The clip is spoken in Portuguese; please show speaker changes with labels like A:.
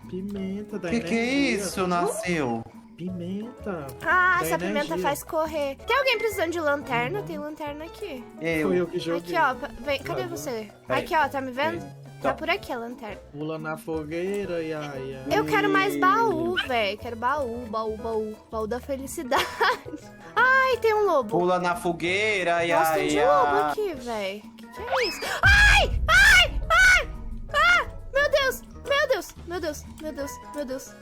A: Pimenta da
B: Que é
A: energia.
B: isso, Nasceu?
A: Pimenta.
C: Ah,
A: Da
C: essa pimenta
A: energia.
C: faz correr. Tem alguém precisando de lanterna? Tem lanterna aqui.
A: Foi
B: Eu.
A: eu que joguei.
C: Aqui, ó. Vem, cadê
A: Vai,
C: você?
B: Peraí.
C: Aqui, ó. Tá me vendo? Tá
B: Tá.
C: por aqui a lanterna.
A: Pula na fogueira, Yaya.
C: Eu quero mais baú, velho. Quero baú, baú, baú. Baú da felicidade. Ai, tem um lobo.
B: Pula na fogueira,
C: Nossa, tem de
B: Yaya.
C: lobo aqui, velho. Que é isso? Ai! Ai! Ai! Ah! Meu Deus! Meu Deus! Meu Deus! Meu Deus! Meu Deus!